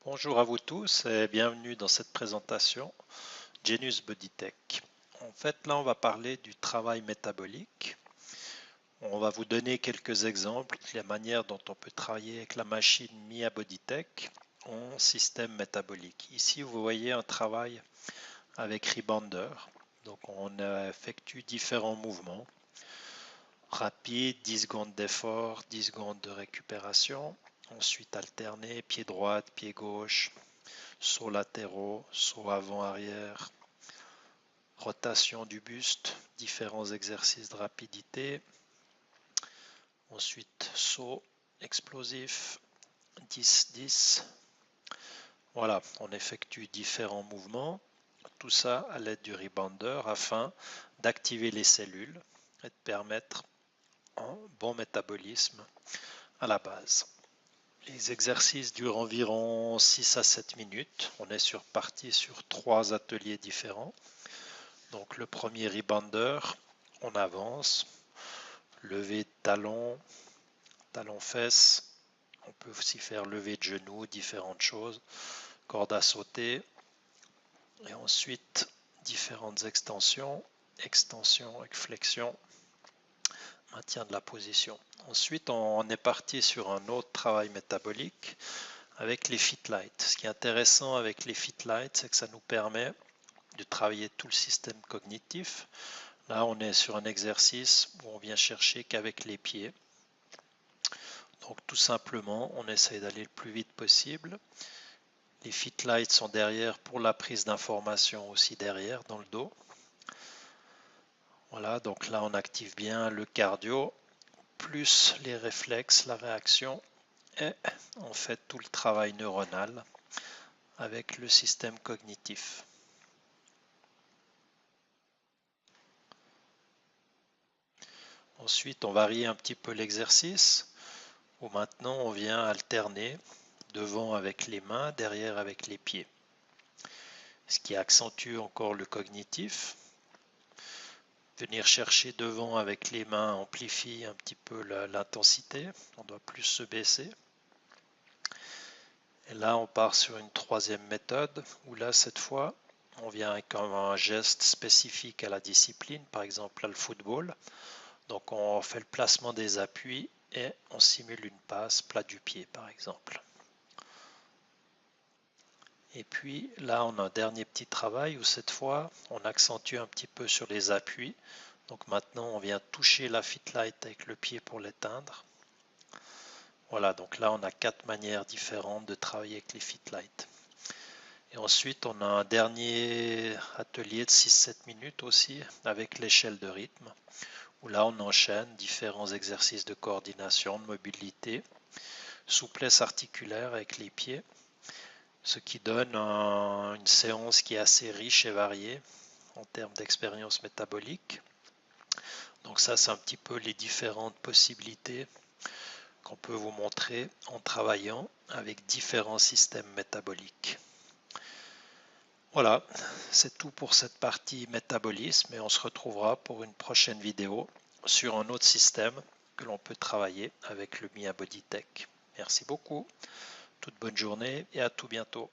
Bonjour à vous tous et bienvenue dans cette présentation Genius Bodytech. En fait, là, on va parler du travail métabolique. On va vous donner quelques exemples de la manière dont on peut travailler avec la machine Mia Bodytech en système métabolique. Ici, vous voyez un travail avec Rebounder. Donc, on effectue différents mouvements rapides, 10 secondes d'effort, 10 secondes de récupération. Ensuite, alterner, pied droit, pied gauche, sauts latéraux, sauts avant-arrière, rotation du buste, différents exercices de rapidité. Ensuite, saut explosif, 10-10. Voilà, on effectue différents mouvements. Tout ça à l'aide du rebounder afin d'activer les cellules et de permettre un bon métabolisme à la base. Les exercices durent environ 6 à 7 minutes. On est parti sur 3 ateliers différents. Donc le premier rebounder, on avance, lever de talon, talon-fesse. On peut aussi faire lever de genoux, différentes choses, corde à sauter. Et ensuite, différentes extensions, extension avec flexion, maintien de la position. Ensuite, on est parti sur un autre travail métabolique avec les FitLight. Ce qui est intéressant avec les FitLight, c'est que ça nous permet de travailler tout le système cognitif. Là, on est sur un exercice où on vient chercher qu'avec les pieds. Donc tout simplement, on essaye d'aller le plus vite possible. Les FitLights sont derrière pour la prise d'information aussi derrière dans le dos. Voilà, donc là on active bien le cardio, plus les réflexes, la réaction, et on fait tout le travail neuronal avec le système cognitif. Ensuite, on varie un petit peu l'exercice, où maintenant on vient alterner devant avec les mains, derrière avec les pieds. Ce qui accentue encore le cognitif. Venir chercher devant avec les mains amplifie un petit peu l'intensité, on doit plus se baisser. Et là on part sur une troisième méthode, où là cette fois on vient avec un geste spécifique à la discipline, par exemple le football. Donc on fait le placement des appuis et on simule une passe plat du pied par exemple. Et puis là on a un dernier petit travail où cette fois on accentue un petit peu sur les appuis. Donc maintenant on vient toucher la FitLight avec le pied pour l'éteindre. Voilà, donc là on a 4 manières différentes de travailler avec les FitLight. Et ensuite on a un dernier atelier de 6-7 minutes aussi avec l'échelle de rythme, où là on enchaîne différents exercices de coordination, de mobilité, souplesse articulaire avec les pieds, ce qui donne une séance qui est assez riche et variée en termes d'expérience métabolique. Donc ça, c'est un petit peu les différentes possibilités qu'on peut vous montrer en travaillant avec différents systèmes métaboliques. Voilà, c'est tout pour cette partie métabolisme et on se retrouvera pour une prochaine vidéo sur un autre système que l'on peut travailler avec le Mia Bodytech. Merci beaucoup, toute bonne journée et à tout bientôt.